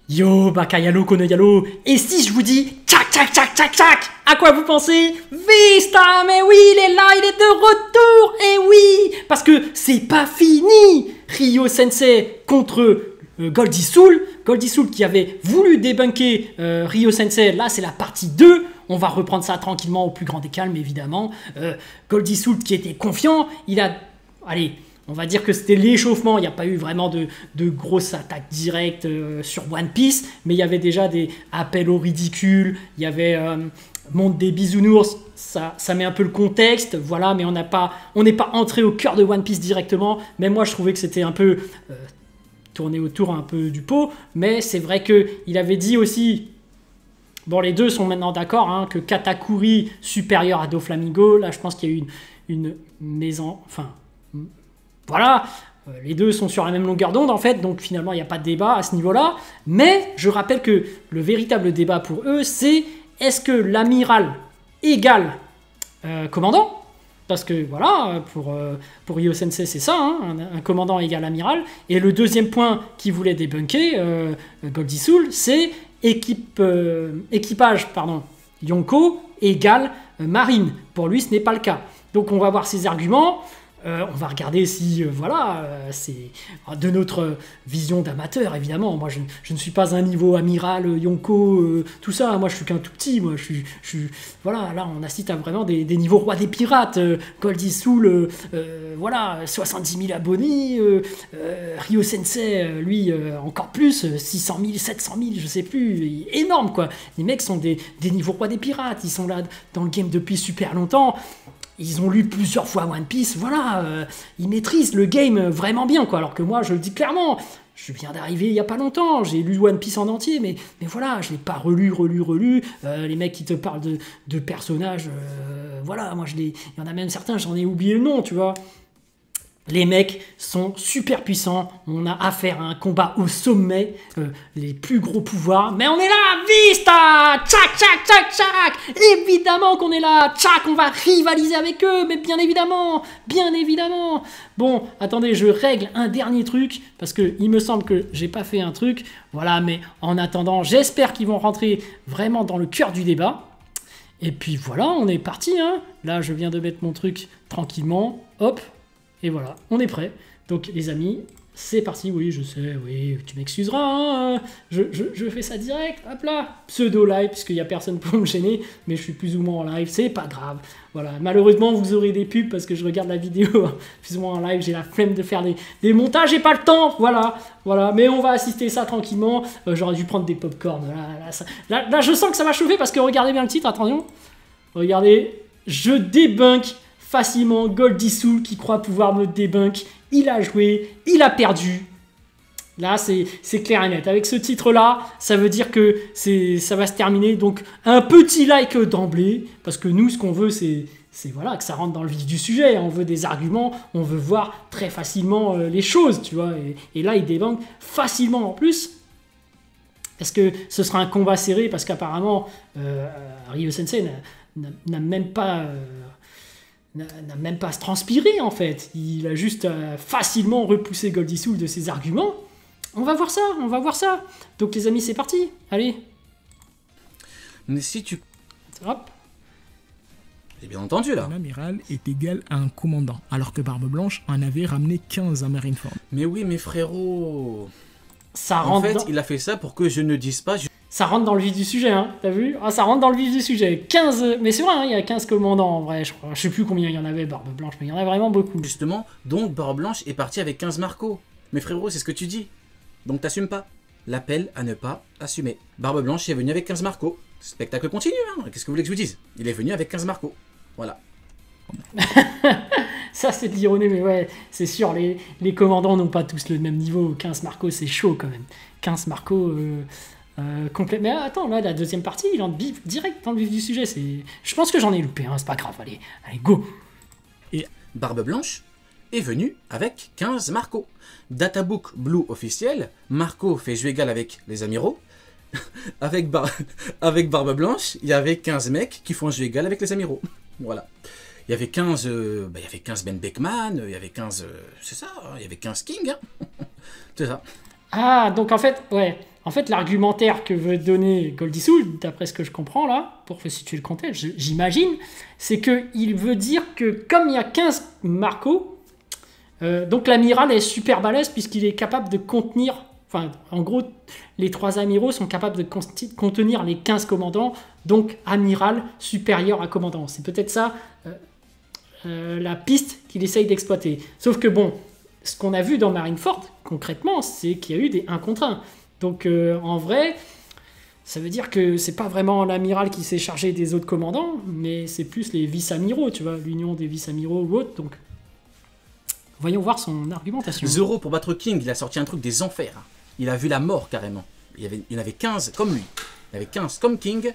Yo, Bakayalo, Konoyalo, et si je vous dis tchac tchac tchac tchac tchac, à quoi vous pensez? Vista, mais oui, il est là, il est de retour, et oui, parce que c'est pas fini. Ryo Sensei contre Goldie Soul. Goldie Soul qui avait voulu débunker Ryo Sensei, là c'est la partie 2. On va reprendre ça tranquillement au plus grand des calmes, évidemment. Goldie Soul qui était confiant, il a... Allez, on va dire que c'était l'échauffement, il n'y a pas eu vraiment de grosses attaques directes sur One Piece, mais il y avait déjà des appels au ridicule, il y avait Monde des bisounours, ça met un peu le contexte, voilà, mais on n'est pas entré au cœur de One Piece directement, mais moi je trouvais que c'était un peu tourné autour un peu du pot, mais c'est vrai qu'il avait dit aussi... Bon, les deux sont maintenant d'accord, hein, que Katakuri supérieur à Doflamingo, là je pense qu'il y a eu une maison... Enfin... Voilà, les deux sont sur la même longueur d'onde en fait, donc finalement il n'y a pas de débat à ce niveau-là. Mais je rappelle que le véritable débat pour eux, c'est est-ce que l'amiral égale commandant? Parce que voilà, pour Ryo Sensei c'est ça, hein, un commandant égale amiral. Et le deuxième point qu'il voulait débunker, Goldie Soul, c'est équipage, Yonko égale marine. Pour lui ce n'est pas le cas. Donc on va voir ses arguments. On va regarder si, c'est de notre vision d'amateur, évidemment. Moi, je ne suis pas un niveau amiral, Yonko, tout ça. Moi, je suis qu'un tout petit. Moi, voilà, là, on assiste à vraiment des niveaux rois des pirates. Goldie Soul, 70 000 abonnés. Ryo Sensei, lui, encore plus, 600 000, 700 000, je sais plus. Énorme, quoi. Les mecs sont des niveaux rois des pirates. Ils sont là dans le game depuis super longtemps. Ils ont lu plusieurs fois One Piece, voilà, ils maîtrisent le game vraiment bien, quoi. Alors que moi, je le dis clairement, je viens d'arriver il y a pas longtemps, j'ai lu One Piece en entier, mais voilà, je l'ai pas relu. Les mecs qui te parlent de personnages, voilà, moi il y en a même certains, j'en ai oublié le nom, tu vois. Les mecs sont super puissants, on a affaire à un combat au sommet, les plus gros pouvoirs, mais on est là, Vista, tchac, tchac, tchac, tchac, évidemment qu'on est là, tchac, on va rivaliser avec eux, mais bien évidemment. Bon, attendez, je règle un dernier truc, parce que il me semble que j'ai pas fait un truc, voilà, mais en attendant, j'espère qu'ils vont rentrer vraiment dans le cœur du débat. Et puis voilà, on est parti, hein. Là, je viens de mettre mon truc tranquillement, hop. Et voilà, on est prêt. Donc les amis, c'est parti. Oui, je sais, oui, tu m'excuseras. Hein, je fais ça direct. Hop là, pseudo live, puisqu'il n'y a personne pour me gêner. Mais je suis plus ou moins en live, c'est pas grave. Voilà, malheureusement, vous aurez des pubs parce que je regarde la vidéo plus ou moins en live. J'ai la flemme de faire des montages, j'ai pas le temps. Voilà. Mais on va assister ça tranquillement. J'aurais dû prendre des popcorn. Là, je sens que ça va chauffer parce que regardez bien le titre, attention. Regardez, je débunk facilement Goldie Soul qui croit pouvoir me débunk. Il a joué, il a perdu. Là, c'est clair et net. Avec ce titre-là, ça veut dire que ça va se terminer. Donc, un petit like d'emblée. Parce que nous, ce qu'on veut, c'est voilà, que ça rentre dans le vif du sujet. On veut des arguments, on veut voir très facilement les choses, tu vois. Et là, il débunk facilement en plus. Est-ce que ce sera un combat serré? Parce qu'apparemment, Ryo Sensei n'a même pas... n'a même pas transpiré en fait, il a juste facilement repoussé Goldie Soul de ses arguments. On va voir ça. Donc les amis, c'est parti, allez. Mais si tu... Hop. J'ai bien entendu là. Un amiral est égal à un commandant, alors que Barbe Blanche en avait ramené 15 à Marineford. Mais oui, mais frérot... Ça en rentre fait, il a fait ça pour que je ne dise pas... Ça rentre dans le vif du sujet, hein, t'as vu? Ah, ça rentre dans le vif du sujet. 15... Mais c'est vrai, hein, il y a 15 commandants en vrai, je crois. Je sais plus combien il y en avait, Barbe Blanche, mais il y en a vraiment beaucoup. Justement, donc Barbe Blanche est parti avec 15 Marco. Mais frérot, c'est ce que tu dis. Donc t'assumes pas. L'appel à ne pas assumer. Barbe Blanche est venu avec 15 Marco. Spectacle continue, hein. Qu'est-ce que vous voulez que je vous dise? Il est venu avec 15 Marco. Voilà. Ça, c'est de l'ironie, mais ouais, c'est sûr, les commandants n'ont pas tous le même niveau. 15 Marco, c'est chaud quand même. 15 Marco... complet. Mais attends, là, la deuxième partie, il entre direct dans le vif du sujet. Je pense que j'en ai loupé, hein, c'est pas grave. Allez, go. Et Barbe Blanche est venu avec 15 Marco. Databook Blue officiel, Marco fait jeu égal avec les amiraux. avec Barbe Blanche, il y avait 15 mecs qui font jeu égal avec les amiraux. Voilà. Il y avait 15, Ben Beckman, il y avait 15, c'est ça, il y avait 15 King. Hein. C'est ça. Ah, donc en fait, ouais. en fait, l'argumentaire que veut donner Goldie Soul, d'après ce que je comprends là, pour situer le contexte, j'imagine, c'est qu'il veut dire que comme il y a 15 Marco, donc l'amiral est super balèze puisqu'il est capable de contenir, enfin, en gros, les 3 amiraux sont capables de contenir les 15 commandants, donc amiral supérieur à commandant. C'est peut-être ça la piste qu'il essaye d'exploiter. Sauf que bon, ce qu'on a vu dans Marineford, concrètement, c'est qu'il y a eu des 1 contre 1. Donc en vrai, ça veut dire que c'est pas vraiment l'amiral qui s'est chargé des autres commandants, mais c'est plus les vice-amiraux, tu vois, l'union des vice-amiraux ou autre. Donc voyons voir son argumentation. Zoro, pour battre King, il a sorti un truc des enfers. Il a vu la mort carrément. Il y en avait 15 comme lui. Il y avait 15 comme King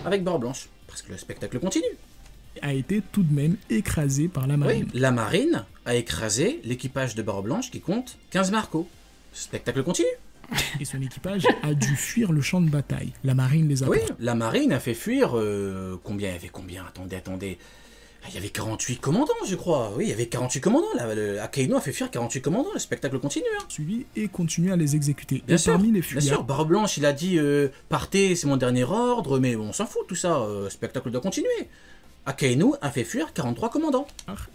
avec barre blanche. Parce que le spectacle continue. A été tout de même écrasé par la marine. Oui, la marine a écrasé l'équipage de barre blanche qui compte 15 Marco. Le spectacle continue. Et son équipage a dû fuir le champ de bataille. La marine les a Oui, poursuivis. la marine a fait fuir... combien il y avait combien? Attendez. Il y avait 48 commandants, je crois. Oui, il y avait 48 commandants. Akainu a fait fuir 48 commandants. Le spectacle continue. Hein. Et continue à les exécuter. Bien Et sûr, parmi les bien fuyards, sûr. Barre Blanche, il a dit partez, c'est mon dernier ordre, mais on s'en fout tout ça. Le spectacle doit continuer. Akainu a fait fuir 43 commandants.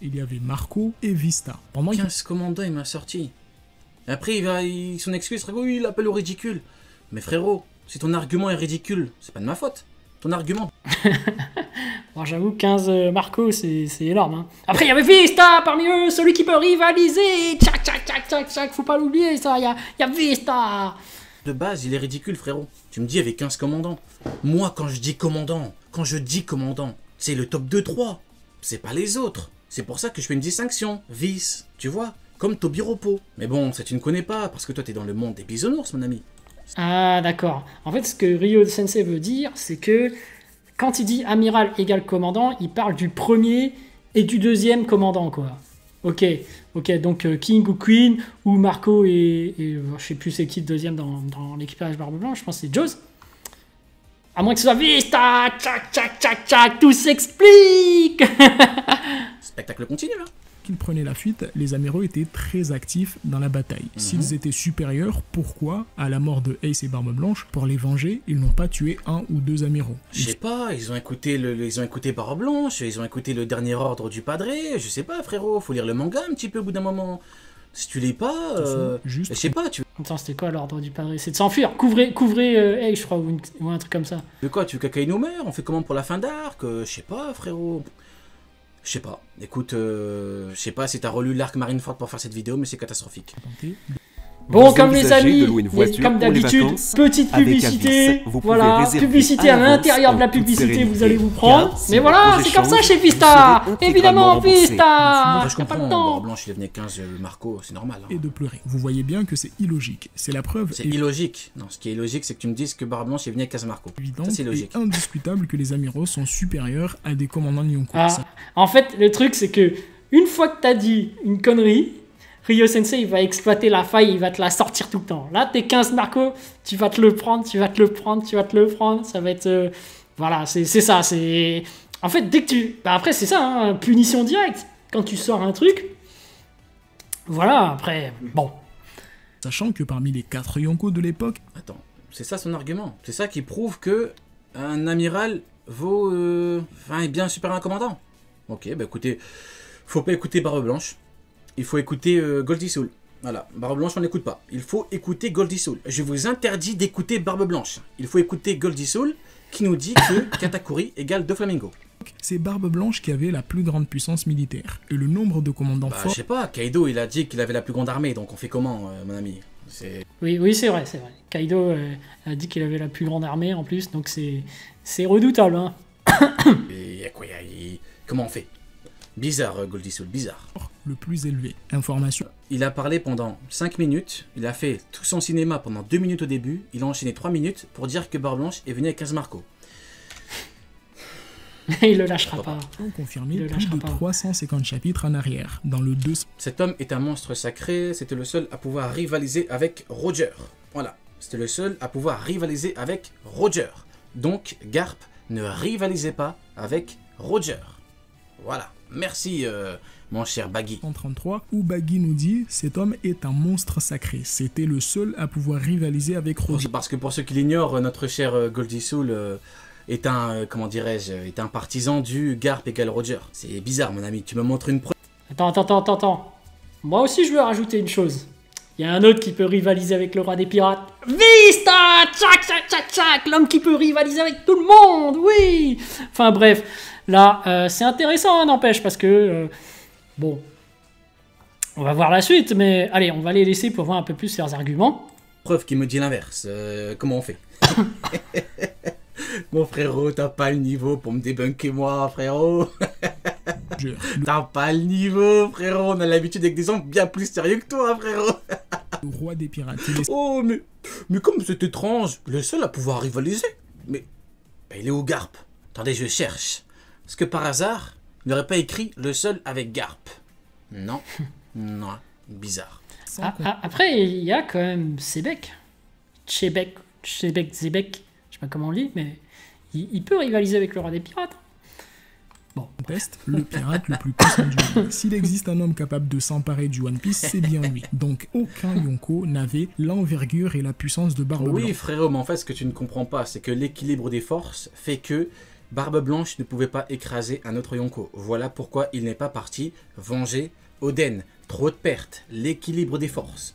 il y avait Marco et Vista. Pendant 15 commandants, il m'a sorti. Après, son excuse serait oui, il appelle au ridicule. Mais frérot, si ton argument est ridicule, c'est pas de ma faute. Ton argument. Bon, j'avoue, 15 Marco, c'est énorme. Hein. Après, il y avait Vista parmi eux, celui qui peut rivaliser. Tchac, faut pas l'oublier, ça. Il y a Vista. De base, il est ridicule, frérot. Tu me dis, il y avait 15 commandants. Moi, quand je dis commandant, c'est le top 2-3. C'est pas les autres. C'est pour ça que je fais une distinction. Vice, tu vois, comme Tobiropo. Mais bon, ça tu ne connais pas, parce que toi, t'es dans le monde des bisounours, mon ami. Ah, d'accord. En fait, ce que Ryo Sensei veut dire, c'est que quand il dit amiral égale commandant, il parle du premier et du deuxième commandant, quoi. Ok, donc King ou Queen, ou Marco et je sais plus c'est qui le deuxième dans l'équipage Barbe Blanche, je pense que c'est Jaws. À moins que ce soit Vista, tchac, tout s'explique. Spectacle continue, là. qu'ils prenaient la fuite, les amiraux étaient très actifs dans la bataille. S'ils étaient supérieurs, pourquoi, à la mort de Ace et Barbe Blanche, pour les venger, ils n'ont pas tué 1 ou 2 amiraux? Je sais pas, ils ont écouté Barbe Blanche, ils ont écouté le dernier ordre du padré, je sais pas frérot, faut lire le manga un petit peu au bout d'un moment. Si tu lis pas, juste je sais pas, tu Attends, c'était quoi l'ordre du padré? C'est de s'enfuir, couvrez Ace, je crois, ou un truc comme ça. veux quoi, tu veux qu'Akainu meure? On fait comment pour la fin d'arc? Je sais pas frérot. Je sais pas. Écoute, je sais pas si t'as relu l'arc Marineford pour faire cette vidéo, mais c'est catastrophique. Bon, Vous comme les envisagez amis, de louer une voiture comme pour les d'habitude, vacances petite avec publicité, Avis, vous pouvez voilà, réserver publicité à à l'avance l'intérieur de la en toute publicité, sérénité. vous allez vous prendre. Car si Mais vos voilà, projets c'est comme ça changent, chez vous Vista. serez intégralement Évidemment, remboursé. Vista. Moi je T'as pas comprends, le temps. Barbe Blanche il devenait 15 Marco, c'est normal. Hein. Et de pleurer. Vous voyez bien que c'est illogique. C'est la preuve C'est illogique. Non, ce qui est illogique, c'est que tu me dises que Barbe Blanche est venue avec 15 Marco. évidente Ça c'est logique. et indiscutable que les amiraux sont supérieurs à des commandants Nyonko. Ah, en fait, le truc, c'est que une fois que t'as dit une connerie, Ryo Sensei, il va exploiter la faille, il va te la sortir tout le temps. Là, t'es 15 Marco, tu vas te le prendre, ça va être... voilà, c'est ça, c'est... En fait, dès que tu... Bah après, c'est ça, hein, punition directe. Quand tu sors un truc, voilà, après, bon. Sachant que parmi les 4 Yonko de l'époque, Attends, c'est ça son argument. C'est ça qui prouve que un amiral vaut... est bien supérieur à un commandant. Ok, bah écoutez, faut pas écouter Barbe Blanche. Il faut écouter Goldie Soul. Voilà, Barbe Blanche, on n'écoute pas. Il faut écouter Goldie Soul. Je vous interdis d'écouter Barbe Blanche. Il faut écouter Goldie Soul qui nous dit que Katakuri égale Doflamingo. c'est Barbe Blanche qui avait la plus grande puissance militaire. Et le nombre de commandants Bah, je forts sais pas, Kaido il a dit qu'il avait la plus grande armée, donc on fait comment, mon ami? Oui, c'est vrai. Kaido a dit qu'il avait la plus grande armée en plus, donc c'est redoutable. Hein. Et y a quoi, comment on fait? Bizarre, Goldie Soul, bizarre. le plus élevé. Information. Il a parlé pendant 5 minutes, il a fait tout son cinéma pendant 2 minutes au début, il a enchaîné 3 minutes pour dire que Barbe Blanche est venue avec 15 Marco. Il le lâchera pas. Ont confirmé Il le plus lâchera de pas. 350 chapitres en arrière, dans le 2. Cet homme est un monstre sacré, c'était le seul à pouvoir rivaliser avec Roger. Voilà, c'était le seul à pouvoir rivaliser avec Roger. Donc, Garp ne rivalisait pas avec Roger. Voilà. Merci, mon cher Baggy. 133, où Baggy nous dit « Cet homme est un monstre sacré. C'était le seul à pouvoir rivaliser avec Roger. Parce que pour ceux qui l'ignorent, notre cher Goldie Soul est un, comment dirais-je, est un partisan du Garp égale Roger. C'est bizarre, mon ami, tu me montres une preuve. Attends. Moi aussi, je veux rajouter une chose. Il y a un autre qui peut rivaliser avec le roi des pirates. Vista! Tchac! L'homme qui peut rivaliser avec tout le monde, oui! Enfin bref, là, c'est intéressant, n'empêche, parce que... bon, on va voir la suite, mais allez, on va les laisser pour voir un peu plus leurs arguments. Preuve qui me dit l'inverse. Comment on fait? Mon frérot, t'as pas le niveau pour me débunker moi, frérot. T'as pas le niveau, frérot. On a l'habitude avec des gens bien plus sérieux que toi, frérot. Le roi des pirates. Oh, mais comme c'est étrange, le seul à pouvoir rivaliser. Mais il est où Garp? Attendez, je cherche. Est-ce que par hasard, il n'aurait pas écrit le seul avec Garp? Non, non, bizarre. Après, il y a quand même Sebek. Zebek, je sais pas comment on lit, mais il peut rivaliser avec le roi des pirates. Bon. Test, le pirate le plus puissant du monde. S'il existe un homme capable de s'emparer du One Piece, c'est bien lui. Donc aucun Yonko n'avait l'envergure et la puissance de Barbe Blanche. Oui, frérot, mais en fait, ce que tu ne comprends pas, c'est que l'équilibre des forces fait que Barbe Blanche ne pouvait pas écraser un autre Yonko. Voilà pourquoi il n'est pas parti venger Oden. Trop de pertes, l'équilibre des forces.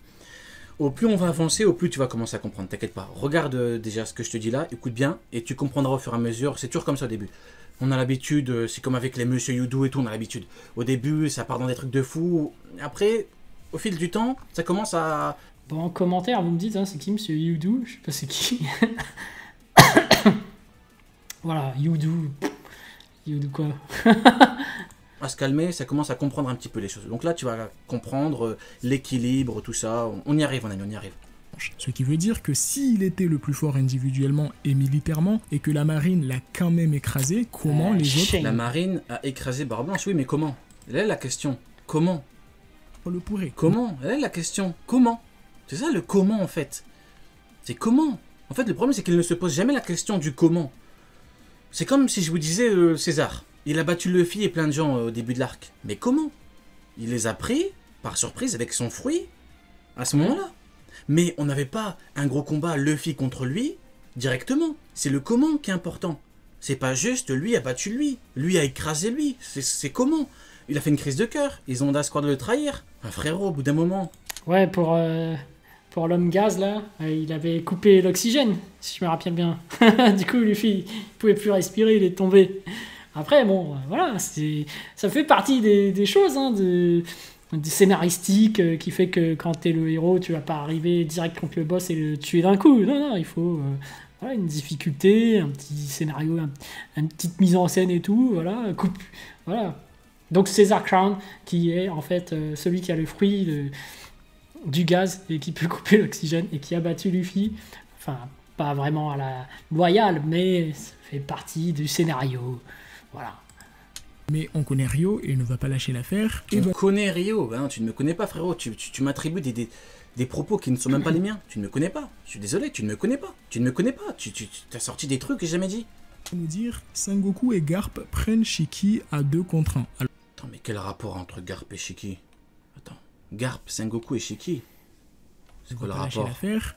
Au plus on va avancer, au plus tu vas commencer à comprendre, t'inquiète pas. Regarde déjà ce que je te dis là, écoute bien, et tu comprendras au fur et à mesure. C'est toujours comme ça au début. On a l'habitude, c'est comme avec les Monsieur Yudu et tout, on a l'habitude. Au début, ça part dans des trucs de fou. Après, au fil du temps, ça commence à... Bon, en commentaire, vous me dites, hein, c'est qui Monsieur Yudu? Je sais pas c'est qui. Voilà, Yudu. Yudu quoi? à se calmer, ça commence à comprendre un petit peu les choses. Donc là, tu vas comprendre l'équilibre, tout ça. On y arrive, mon ami, on y arrive. Ce qui veut dire que s'il était le plus fort individuellement et militairement, et que la marine l'a quand même écrasé, comment les autres... La marine a écrasé Barbe Blanche, oui, mais comment? Elle est la question. Comment? On le pourrait. Comment? Elle est la question. Comment? C'est ça le comment, en fait. C'est comment? En fait, le problème, c'est qu'il ne se pose jamais la question du comment. C'est comme si je vous disais César. Il a battu Luffy et plein de gens au début de l'arc. Mais comment? Il les a pris, par surprise, avec son fruit, à ce moment-là. Mais on n'avait pas un gros combat Luffy contre lui, directement. C'est le comment qui est important. C'est pas juste lui a battu lui a écrasé lui. C'est comment? Il a fait une crise de cœur. Ils ont d'asseoir de le trahir. Un frérot, au bout d'un moment. Ouais, pour l'homme gaz, là, il avait coupé l'oxygène, si je me rappelle bien. Du coup, Luffy, il pouvait plus respirer, il est tombé. Après, bon, voilà, ça fait partie des choses, hein, des scénaristiques qui fait que quand t'es le héros, tu vas pas arriver direct contre le boss et le tuer d'un coup. Non, il faut voilà, une difficulté, un petit scénario, une petite mise en scène et tout, voilà, voilà. Donc César Crown, qui est en fait celui qui a le fruit du gaz et qui peut couper l'oxygène et qui a battu Luffy, enfin, pas vraiment à la loyale, mais ça fait partie du scénario, voilà. Mais on connaît Rio et il ne va pas lâcher l'affaire. On connaît Rio, hein, tu ne me connais pas, frérot. Tu m'attribues des propos qui ne sont même pas les miens. Tu ne me connais pas. Je suis désolé, tu ne me connais pas. Tu ne me connais pas. Tu as sorti des trucs que j'ai jamais dit. Nous dire, Sengoku et Garp prennent Shiki à 2 contre 1. Alors... Attends, mais quel rapport entre Garp et Shiki? Attends, Garp, Sengoku et Shiki? C'est quoi le rapport?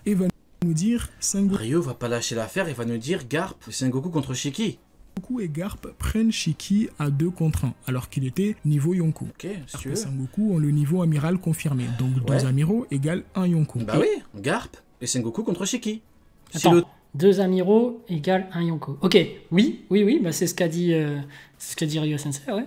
Et va nous dire, Sengoku... Rio va pas lâcher l'affaire et va nous dire Garp et Sengoku contre Shiki. Sengoku et Garp prennent Shiki à 2 contre 1, alors qu'il était niveau Yonko. Ok, si tu veux. Sengoku ont le niveau amiral confirmé, donc 2 amiraux égale 1 Yonko. Bah oui, Garp et Sengoku contre Shiki. Attends, 2 amiraux égale 1 Yonko. Ok, oui, bah c'est ce qu'a dit Ryo Sensei, ouais.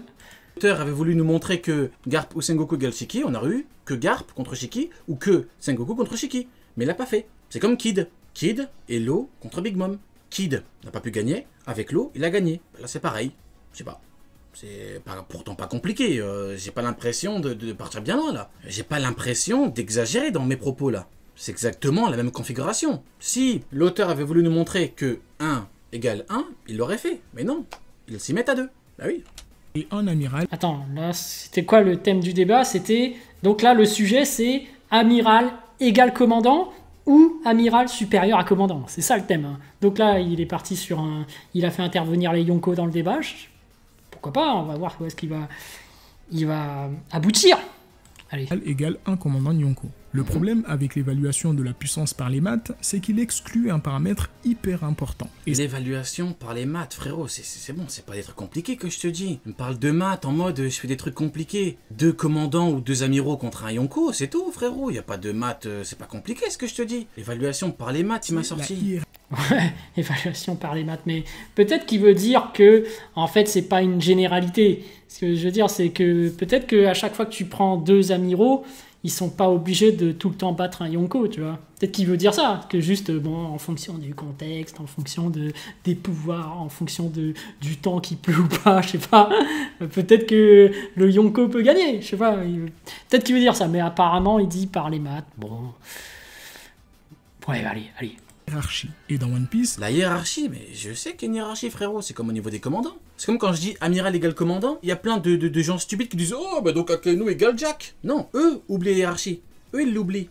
L'auteur avait voulu nous montrer que Garp ou Sengoku égale Shiki, on aurait eu que Garp contre Shiki ou que Sengoku contre Shiki. Mais il l'a pas fait. C'est comme Kid. Kid et Law contre Big Mom. Kid n'a pas pu gagner, avec Law, il a gagné. Là, c'est pareil. Je sais pas. C'est pourtant pas compliqué. J'ai pas l'impression de partir bien loin, là. J'ai pas l'impression d'exagérer dans mes propos, là. C'est exactement la même configuration. Si l'auteur avait voulu nous montrer que 1 égale 1, il l'aurait fait. Mais non, il s'y met à 2. Bah oui. Et un amiral... Attends, là, c'était quoi le thème du débat? C'était... Donc là, le sujet, c'est amiral égale commandant ou amiral supérieur à commandant. C'est ça le thème. Hein. Donc là, il est parti sur un... Il a fait intervenir les Yonko dans le débat. pourquoi pas, on va voir où est-ce qu'il va aboutir. Allez. Égale un commandant Yonko. Le problème avec l'évaluation de la puissance par les maths, c'est qu'il exclut un paramètre hyper important. Et l'évaluation par les maths, frérot, c'est bon, c'est pas des trucs compliqués que je te dis. On me parle de maths en mode je fais des trucs compliqués. 2 commandants ou 2 amiraux contre un Yonko, c'est tout, frérot. Y a pas de maths, c'est pas compliqué ce que je te dis. L'évaluation par les maths, il m'a sorti. Ouais, évaluation par les maths, mais peut-être qu'il veut dire que, en fait, c'est pas une généralité. Ce que je veux dire, c'est que peut-être qu'à chaque fois que tu prends 2 amiraux, ils sont pas obligés de tout le temps battre un Yonko, tu vois. Peut-être qu'il veut dire ça, que juste, bon, en fonction du contexte, en fonction des pouvoirs, en fonction du temps qu'il pleut ou pas, je sais pas. Peut-être que le Yonko peut gagner, je sais pas. Peut-être qu'il veut dire ça, mais apparemment, il dit par les maths. Bon. Ouais, allez. Hiérarchie. Et dans One Piece, la hiérarchie, mais je sais qu'il y a une hiérarchie, frérot, c'est comme au niveau des commandants. C'est comme quand je dis amiral égale commandant, il y a plein de gens stupides qui disent oh, bah donc Akainu égale Jack. Non, eux oublient la hiérarchie. Eux, ils l'oublient.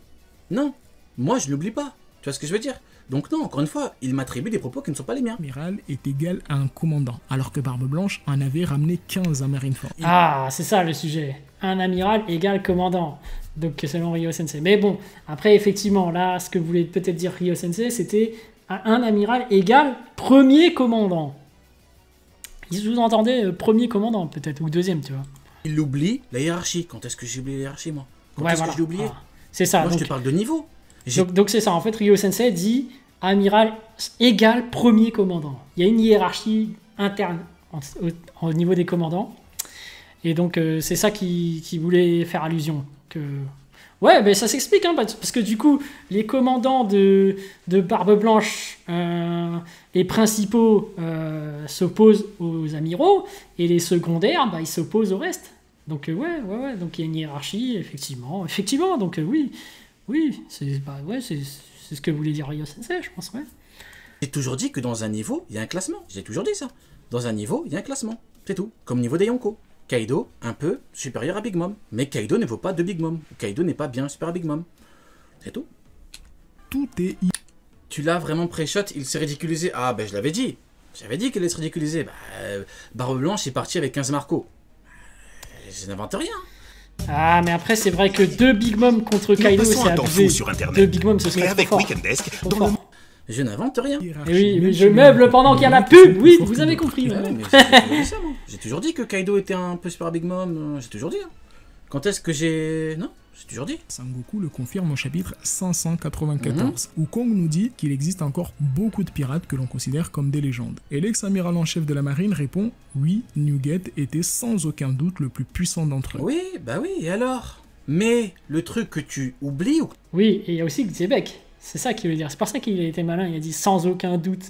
Non, moi, je l'oublie pas. Tu vois ce que je veux dire? Donc non, encore une fois, il m'attribue des propos qui ne sont pas les miens. Amiral est égal à un commandant, alors que Barbe Blanche en avait ramené 15 à Marineford. Ah, c'est ça le sujet. Un amiral égale commandant. Donc selon Ryo Sensei. Mais bon, après effectivement, là, ce que voulait peut-être dire Ryo Sensei, c'était un amiral égale premier commandant. Il sous-entendait premier commandant, peut-être, ou deuxième, tu vois. Il oublie la hiérarchie. Quand est-ce que j'ai oublié la hiérarchie, moi? Quand est-ce que je l'ai oublié? Ah, c'est ça. Moi, je te parle de niveau. Donc c'est ça. En fait, Ryo Sensei dit amiral égale premier commandant. Il y a une hiérarchie interne au niveau des commandants. Et donc, c'est ça qui voulait faire allusion. Ouais, ben ça s'explique, hein, parce que du coup, les commandants de Barbe Blanche, les principaux s'opposent aux amiraux, et les secondaires, bah, ils s'opposent au reste. Donc ouais, donc il y a une hiérarchie, effectivement, donc oui, c'est ce que voulait dire Ryo Sensei, je pense, ouais. J'ai toujours dit que dans un niveau, il y a un classement, j'ai toujours dit ça. Dans un niveau, il y a un classement, c'est tout, comme niveau des Yonko. Kaido, un peu supérieur à Big Mom. Mais Kaido ne vaut pas de Big Mom. Kaido n'est pas bien supérieur à Big Mom. C'est tout. Tout est... Tu l'as vraiment pré-shot, il s'est ridiculisé. Ah, ben je l'avais dit. J'avais dit qu'il allait se ridiculiser. Barbe Blanche est parti avec 15 Marco. Je n'invente rien. Ah, mais après, c'est vrai que 2 Big Mom contre Kaido, c'est abusé. 2 Big Mom, ce serait trop fort. Trop fort. Je n'invente rien. Et oui, mais je meuble pendant qu'il y a la pub. Oui, vous avez compris. J'ai toujours dit que Kaido était un peu super Big Mom. J'ai toujours dit. Quand est-ce que j'ai... Non, j'ai toujours dit. Sangoku le confirme au chapitre 594, où Kong nous dit qu'il existe encore beaucoup de pirates que l'on considère comme des légendes. Et l'ex-amiral en chef de la marine répond « Oui, Newgate était sans aucun doute le plus puissant d'entre eux. » Oui, bah oui, et alors? Mais le truc que tu oublies... Oui, et il y a aussi Xebec. C'est ça qu'il veut dire. C'est pour ça qu'il a été malin. Il a dit sans aucun doute.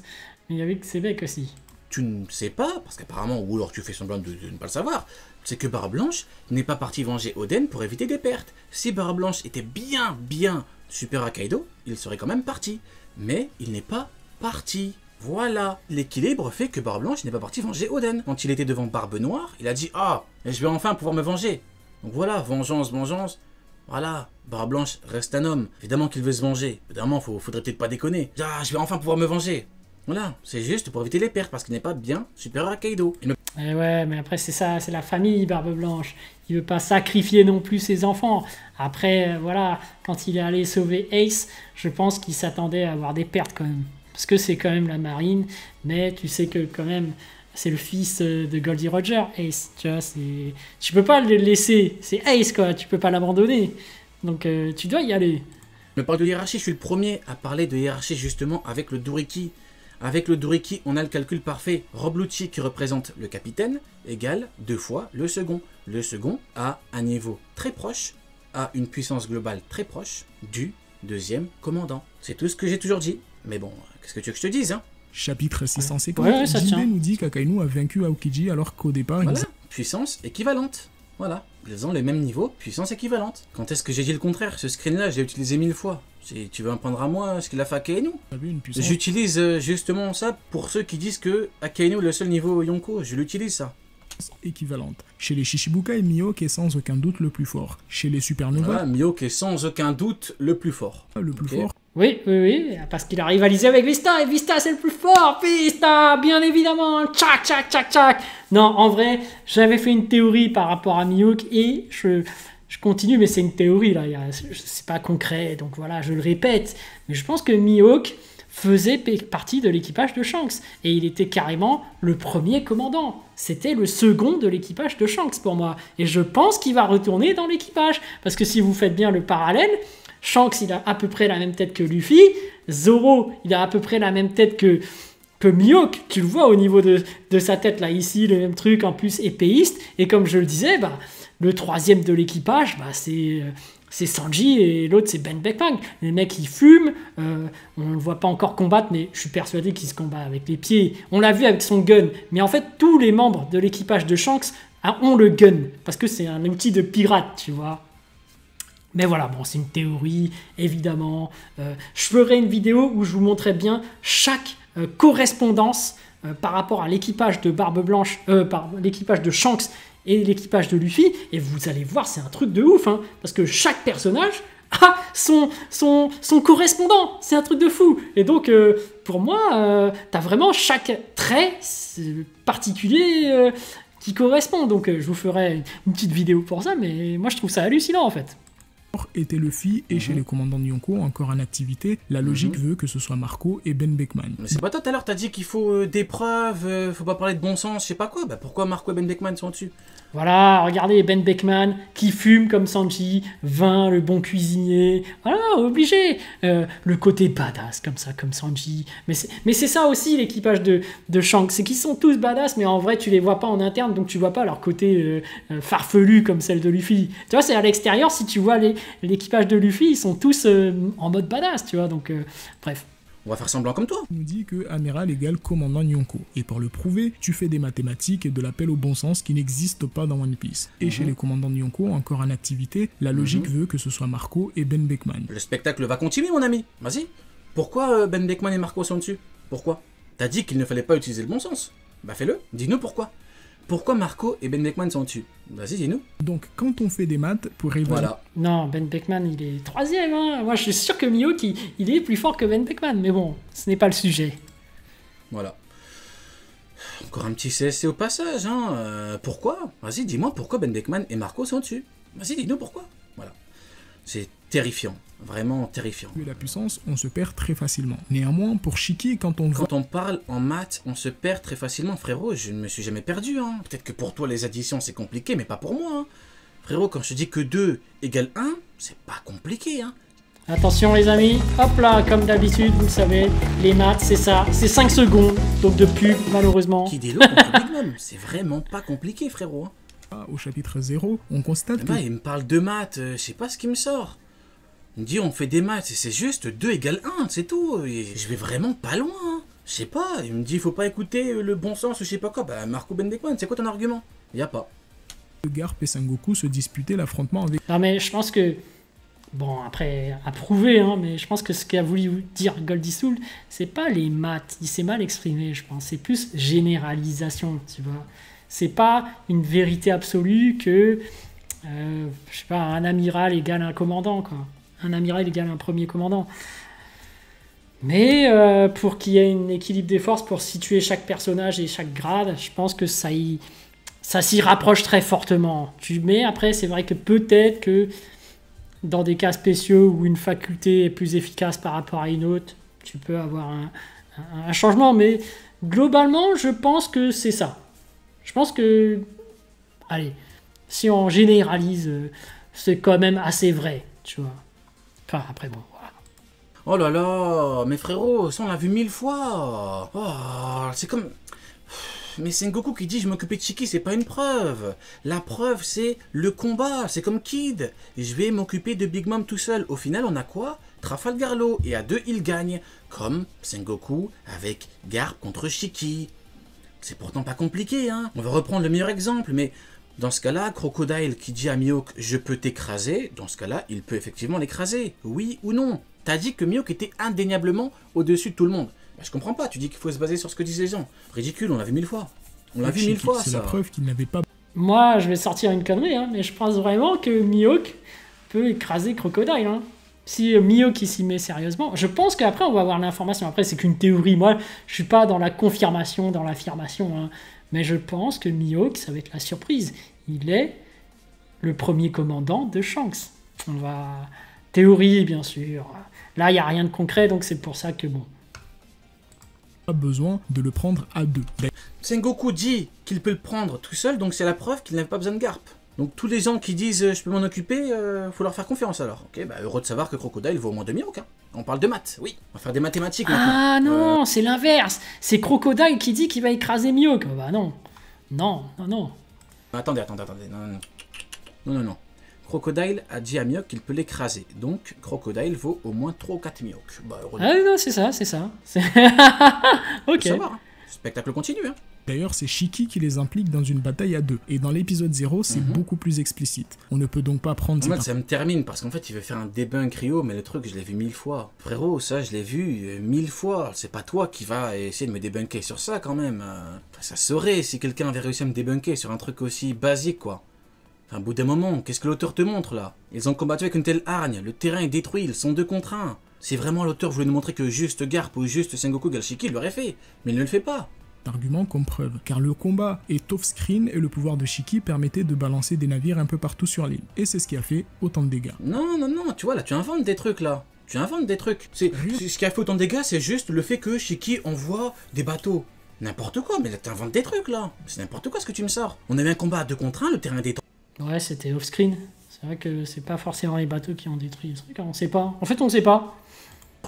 Mais il y avait Xebec aussi. Tu ne sais pas, parce qu'apparemment, ou alors tu fais semblant de ne pas le savoir, c'est que Barbe Blanche n'est pas partie venger Oden pour éviter des pertes. Si Barbe Blanche était bien supérieur à Kaido, il serait quand même parti. Mais il n'est pas parti. Voilà. L'équilibre fait que Barbe Blanche n'est pas parti venger Oden. Quand il était devant Barbe Noire, il a dit « Ah, je vais enfin pouvoir me venger. » Donc voilà, vengeance. Voilà, Barbe Blanche reste un homme. Évidemment qu'il veut se venger. Évidemment, faudrait peut-être pas déconner. Ah, je vais enfin pouvoir me venger. Voilà, c'est juste pour éviter les pertes, parce qu'il n'est pas bien supérieur à Kaido. Eh ouais, mais après c'est ça, c'est la famille Barbe Blanche. Il veut pas sacrifier non plus ses enfants. Après, voilà, quand il est allé sauver Ace, je pense qu'il s'attendait à avoir des pertes quand même. Parce que c'est quand même la marine, mais tu sais que quand même... C'est le fils de Goldie Roger, Ace, tu vois, tu peux pas le laisser, c'est Ace quoi, tu peux pas l'abandonner, donc tu dois y aller. Je parle de hiérarchie, je suis le premier à parler de hiérarchie justement avec le Duriki. Avec le Duriki, on a le calcul parfait. Rob Lucci qui représente le capitaine égale 2 fois le second. Le second a un niveau très proche, a une puissance globale très proche du deuxième commandant. C'est tout ce que j'ai toujours dit, mais bon, qu'est-ce que tu veux que je te dise, hein? Chapitre 650, Jinbei nous dit qu'Akainu a vaincu Aokiji alors qu'au départ... Voilà, puissance équivalente. Voilà, ils ont les mêmes niveaux, puissance équivalente. Quand est-ce que j'ai dit le contraire? Ce screen-là, je l'ai utilisé 1000 fois. Si tu veux apprendre à moi ce qu'il a fait à Akainu, j'utilise justement ça pour ceux qui disent que Akainu est le seul niveau Yonko. Je l'utilise ça. Équivalente. Chez les Shichibuka et Mihawk est sans aucun doute le plus fort. Chez les Supernova... Voilà, Mihawk est sans aucun doute le plus fort. Le plus fort. Oui, oui, oui, parce qu'il a rivalisé avec Vista, et Vista c'est le plus fort, Vista, bien évidemment, tchac, tchac, tchac, tchac. Non, en vrai, j'avais fait une théorie par rapport à Mihawk, et je continue, mais c'est une théorie, là, c'est pas concret, donc voilà, je le répète, mais je pense que Mihawk faisait partie de l'équipage de Shanks, et il était carrément le premier commandant. C'était le second de l'équipage de Shanks pour moi, et je pense qu'il va retourner dans l'équipage, parce que si vous faites bien le parallèle, Shanks, il a à peu près la même tête que Luffy. Zoro, il a à peu près la même tête que Mihawk. Tu le vois au niveau de sa tête, là, ici, le même truc, en plus épéiste. Et comme je le disais, bah, le troisième de l'équipage, bah, c'est Sanji et l'autre, c'est Ben Beckman. Les mecs, ils fument. On ne le voit pas encore combattre, mais je suis persuadé qu'il se combat avec les pieds. On l'a vu avec son gun. Mais en fait, tous les membres de l'équipage de Shanks ont le gun. Parce que c'est un outil de pirate, tu vois. Mais voilà, bon, c'est une théorie, évidemment. Je ferai une vidéo où je vous montrerai bien chaque correspondance par rapport à l'équipage de Barbe Blanche, par l'équipage de Shanks et l'équipage de Luffy. Et vous allez voir, c'est un truc de ouf, hein, parce que chaque personnage a son correspondant. C'est un truc de fou. Et donc, pour moi, t'as vraiment chaque trait particulier qui correspond. Donc, je vous ferai une petite vidéo pour ça, mais moi, je trouve ça hallucinant, en fait. Était Luffy et chez les commandants de Yonko encore en activité, la logique veut que ce soit Marco et Ben Beckman. Mais c'est pas toi tout à l'heure, t'as dit qu'il faut des preuves, faut pas parler de bon sens, je sais pas quoi. Bah pourquoi Marco et Ben Beckman sont dessus? Voilà, regardez Ben Beckman qui fume comme Sanji, vin, le bon cuisinier, voilà, obligé. Le côté badass comme ça, comme Sanji. Mais c'est ça aussi l'équipage de Shanks, c'est qu'ils sont tous badass, mais en vrai tu les vois pas en interne, donc tu vois pas leur côté farfelu comme celle de Luffy. Tu vois, c'est à l'extérieur, si tu vois l'équipage de Luffy, ils sont tous en mode badass, tu vois, donc bref. On va faire semblant comme toi. On nous dit que amiral égale commandant Yonko. Et pour le prouver, tu fais des mathématiques et de l'appel au bon sens qui n'existe pas dans One Piece. Et chez les commandants de Yonko, encore en activité, la logique veut que ce soit Marco et Ben Beckman. Le spectacle va continuer, mon ami. Vas-y. Pourquoi Ben Beckman et Marco sont dessus? Pourquoi? T'as dit qu'il ne fallait pas utiliser le bon sens. Bah fais-le. Dis-nous pourquoi. Pourquoi Marco et Ben Beckman sont dessus? Vas-y, dis-nous. Donc, quand on fait des maths pour évaluer... Voilà. Non, Ben Beckman, il est troisième. Hein. Moi, je suis sûr que Mihawk, il est plus fort que Ben Beckman. Mais bon, ce n'est pas le sujet. Voilà. Encore un petit CSC au passage. Hein. Pourquoi? Vas-y, dis-moi pourquoi Ben Beckman et Marco sont dessus. Vas-y, dis-nous pourquoi. Voilà. C'est terrifiant. Vraiment terrifiant. La puissance, on se perd très facilement. Néanmoins, pour Shiki, quand on parle en maths, on se perd très facilement, frérot. Je ne me suis jamais perdu. Hein. Peut-être que pour toi, les additions, c'est compliqué, mais pas pour moi. Hein. Frérot, quand je te dis que 2 égale 1, c'est pas compliqué. Hein. Attention, les amis. Hop là, comme d'habitude, vous le savez, les maths, c'est ça. C'est 5 secondes, donc de pub, malheureusement. Qui délo contre Big Mom. C'est vraiment pas compliqué, frérot. Hein. Au chapitre 0, on constate que... il me parle de maths, je sais pas ce qui me sort. Il me dit on fait des maths, c'est juste 2 égale 1, c'est tout. Et je vais vraiment pas loin. Hein. Je sais pas, il me dit il faut pas écouter le bon sens ou je sais pas quoi. Bah Marco Ben Beckman, c'est quoi ton argument? Y a pas. Garp et Sengoku se disputaient l'affrontement avec... Non mais je pense que... Bon, après, à prouver, hein, mais je pense que ce qu'a voulu dire Goldie Soul, c'est pas les maths, il s'est mal exprimé, je pense. C'est plus généralisation, tu vois. C'est pas une vérité absolue que, je sais pas, un amiral égale un commandant, quoi. Un amiral égale un premier commandant. Mais pour qu'il y ait un équilibre des forces, pour situer chaque personnage et chaque grade, je pense que ça s'y rapproche très fortement. Mais après, c'est vrai que peut-être que dans des cas spéciaux où une faculté est plus efficace par rapport à une autre, tu peux avoir un changement. Mais globalement, je pense que c'est ça. Je pense que, allez, si on généralise, c'est quand même assez vrai, tu vois. Enfin, après, bon, voilà. Oh là là, mais frérot, ça on l'a vu 1000 fois. Oh, c'est comme... Mais Sengoku qui dit je m'occupais de Shiki, c'est pas une preuve. La preuve c'est le combat, c'est comme Kid. Et je vais m'occuper de Big Mom tout seul. Au final on a quoi? Trafalgar Law. Et à 2 il gagne. Comme Sengoku avec Garp contre Shiki. C'est pourtant pas compliqué, hein. On va reprendre le meilleur exemple, mais... Dans ce cas-là, Crocodile qui dit à Mihawk « Je peux t'écraser », dans ce cas-là, il peut effectivement l'écraser. Oui ou non? T'as dit que Mihawk était indéniablement au-dessus de tout le monde. Bah, je comprends pas, tu dis qu'il faut se baser sur ce que disent les gens. Ridicule, on l'a vu 1000 fois. On l'a vu 1000 fois, ça. C'est la preuve qu'il n'avait pas... Moi, je vais sortir une connerie, hein, mais je pense vraiment que Mihawk peut écraser Crocodile. Hein. Si Mio qui s'y met sérieusement, je pense qu'après on va avoir l'information. Après c'est qu'une théorie, moi je suis pas dans la confirmation, dans l'affirmation, hein. Mais je pense que Mio, ça va être la surprise. Il est le premier commandant de Shanks. On va... Théorie bien sûr. Là il n'y a rien de concret donc c'est pour ça que bon. Pas besoin de le prendre à deux. Sengoku dit qu'il peut le prendre tout seul, donc c'est la preuve qu'il n'avait pas besoin de Garp. Donc tous les gens qui disent je peux m'en occuper, faut leur faire confiance alors. Ok, bah heureux de savoir que Crocodile vaut au moins 2 hein. On parle de maths, oui. On va faire des mathématiques maintenant. Ah non, c'est l'inverse. C'est Crocodile qui dit qu'il va écraser Mihawk. Bah non. Non. Attendez. Non. Crocodile a dit à Mihawk qu'il peut l'écraser. Donc Crocodile vaut au moins 3 ou 4 Mihawk. Bah heureux. Ah non, c'est ça. Ok. Faut savoir, hein. Spectacle continue, hein. D'ailleurs, c'est Shiki qui les implique dans une bataille à 2. Et dans l'épisode 0, c'est beaucoup plus explicite. On ne peut donc pas prendre... En fait, ça me termine, parce qu'en fait, il veut faire un debunk Rio, mais le truc, je l'ai vu 1000 fois. Frérot, ça, je l'ai vu 1000 fois. C'est pas toi qui va essayer de me débunker sur ça, quand même. Enfin, ça serait si quelqu'un avait réussi à me débunker sur un truc aussi basique, quoi. Enfin, au bout d'un moment, qu'est-ce que l'auteur te montre, là? Ils ont combattu avec une telle hargne, le terrain est détruit, ils sont 2 contre 1. Si vraiment l'auteur voulait nous montrer que juste Garp ou juste Sengoku Galshiki, il l'aurait fait. Mais il ne le fait pas. Argument comme preuve, car le combat est off-screen et le pouvoir de Shiki permettait de balancer des navires un peu partout sur l'île. Et c'est ce qui a fait autant de dégâts. Non, tu vois, là, tu inventes des trucs, là. Tu inventes des trucs. Ce qui a fait autant de dégâts, c'est juste le fait que Shiki envoie des bateaux. N'importe quoi, mais là, t'inventes des trucs, là. C'est n'importe quoi ce que tu me sors. On a eu un combat à 2 contre 1, le terrain est détruit. Ouais, c'était off-screen. C'est vrai que c'est pas forcément les bateaux qui ont détruit le truc, on sait pas. En fait, on sait pas.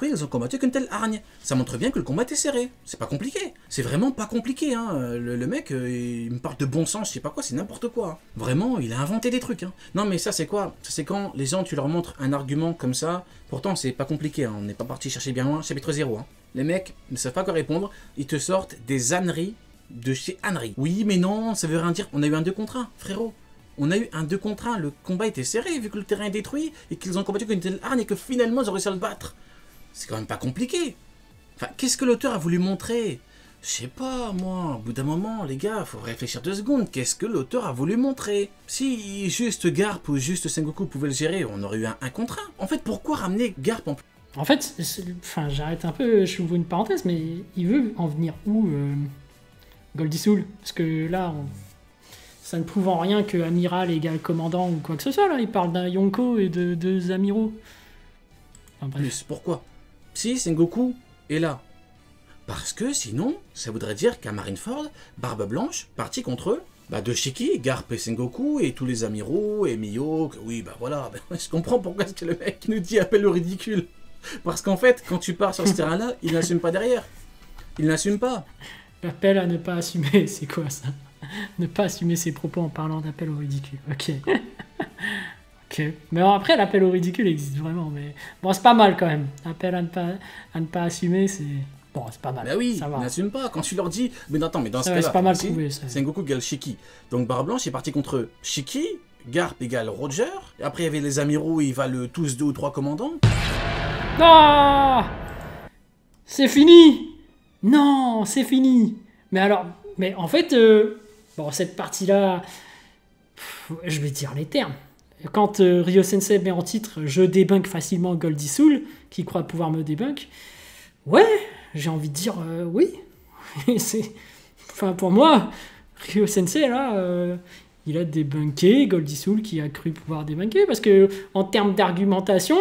Ils ont combattu avec une telle hargne. Ça montre bien que le combat était serré. C'est pas compliqué. C'est vraiment pas compliqué, hein. Le mec, il me parle de bon sens, je sais pas quoi, c'est n'importe quoi. Vraiment, il a inventé des trucs, hein. Non, mais ça, c'est quoi? Ça, c'est quand les gens, tu leur montres un argument comme ça. Pourtant, c'est pas compliqué, hein. On n'est pas parti chercher bien loin. Chapitre 0, hein. Les mecs ne savent pas quoi répondre. Ils te sortent des âneries de chez âneries. Oui, mais non, ça veut rien dire. On a eu un 2 contre 1, frérot. On a eu un 2 contre 1. Le combat était serré, vu que le terrain est détruit et qu'ils ont combattu avec une telle hargne et que finalement, ils ont réussi à le battre. C'est quand même pas compliqué. Enfin, qu'est-ce que l'auteur a voulu montrer? Je sais pas, moi. Au bout d'un moment, les gars, faut réfléchir 2 secondes. Qu'est-ce que l'auteur a voulu montrer? Si juste Garp ou juste Sengoku pouvaient le gérer, on aurait eu un 1 contre 1. En fait, pourquoi ramener Garp en plus? En fait, enfin, j'arrête un peu, je ouvre une parenthèse, mais il veut en venir où, Goldie Soul? Parce que là, ça ne prouve en rien que amiral égale commandant ou quoi que ce soit, là. Il parle d'un Yonko et de 2 amiraux. Enfin, bref. Plus, pourquoi? Si Sengoku est là. Parce que sinon, ça voudrait dire qu'à Marineford, Barbe Blanche, parti contre eux, de Shiki, Garp et Sengoku, et tous les amiraux, et Mihawk, oui, voilà, je comprends pourquoi est-ce que le mec nous dit appel au ridicule. Parce qu'en fait, quand tu pars sur ce terrain-là, il n'assume pas derrière. Il n'assume pas. L'appel à ne pas assumer, c'est quoi ça? Ne pas assumer ses propos en parlant d'appel au ridicule, ok. Ok. Mais après, l'appel au ridicule existe vraiment, mais bon, c'est pas mal quand même. L'appel à ne pas assumer, c'est... Bon, c'est pas mal. Bah oui, ça va. ils n'assument pas. Quand tu leur dis... Mais attends, mais dans ce cas-là, c'est pas mal trouvé, ça. Sengoku égale Shiki. Donc Barbe Blanche est parti contre Shiki, Garp égale Roger, et après il y avait les amiraux, ils valent tous 2 ou 3 commandants. Non, c'est fini. Non, c'est fini. Mais alors, mais en fait, bon, cette partie-là, je vais dire les termes. Quand Ryo Sensei met en titre « Je débunk facilement Goldie Soul », qui croit pouvoir me débunk, ouais, j'ai envie de dire oui. Enfin, pour moi, Ryo Sensei, là, il a débunké Goldie Soul qui a cru pouvoir débunker, parce que en termes d'argumentation,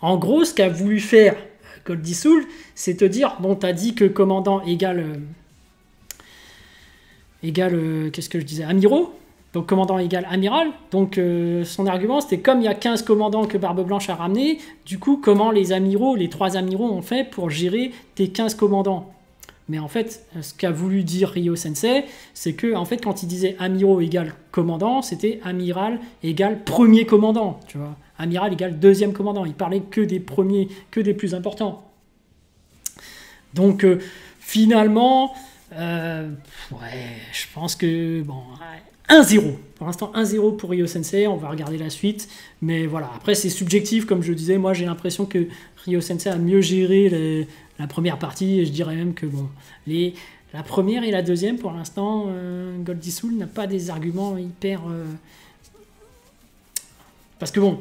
en gros, ce qu'a voulu faire Goldie Soul, c'est te dire, bon, t'as dit que commandant égale qu'est-ce que je disais, amiraux. Donc commandant égale amiral, donc son argument c'était comme il y a 15 commandants que Barbe Blanche a ramené, du coup comment les amiraux, les 3 amiraux ont fait pour gérer tes 15 commandants. Mais en fait, ce qu'a voulu dire Ryo Sensei, c'est que en fait quand il disait amiraux égale commandant, c'était amiral égale premier commandant, tu vois. Amiral égale deuxième commandant, il parlait que des premiers, que des plus importants. Donc finalement, ouais, je pense que bon... 1-0. Pour l'instant, 1-0 pour Ryo Sensei. On va regarder la suite. Mais voilà, après, c'est subjectif. Comme je disais, moi, j'ai l'impression que Ryo Sensei a mieux géré la première partie. Et je dirais même que bon, la première et la deuxième, pour l'instant, Goldie Soul n'a pas des arguments hyper... Parce que bon,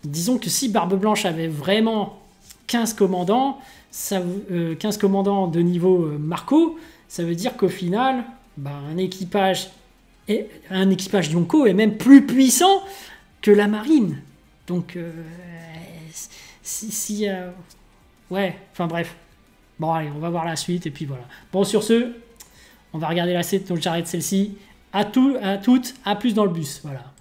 disons que si Barbe Blanche avait vraiment 15 commandants, 15 commandants de niveau Marco, ça veut dire qu'au final, un équipage Yonko est même plus puissant que la marine. Donc, ouais, enfin bref. Bon, allez, on va voir la suite, et puis voilà. Bon, sur ce, on va regarder la suite, donc j'arrête celle-ci. À toutes, à plus dans le bus, voilà.